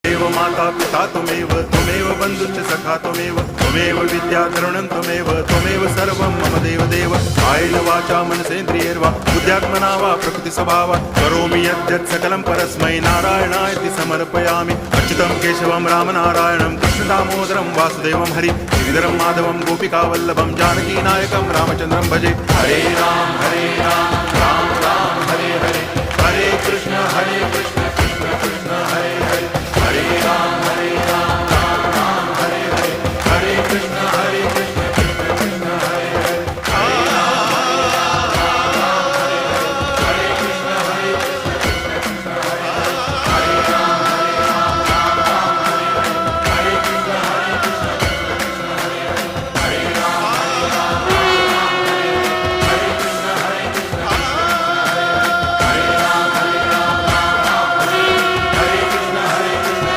देव माता पिता त्वमेव त्वमेव बन्धुश्च सखा त्वमेव विद्या द्रविणं त्वमेव सर्वं मम देव कायेन वाचा मनसेन्द्रियैर्वा बुद्ध्यात्मना वा प्रकृतिस्वभावात् करोमि यद्यत् सकलं परस्मै नारायणायति समर्पयामि अच्युतं केशवं रामनारायणं कृष्णदामोदरं वासुदेवं हरि गिरिधरं माधवं गोपिकावल्लभं जानकीनायकं रामचन्द्रं भजे हरे राम राम राम हरे हरे हरे कृष्ण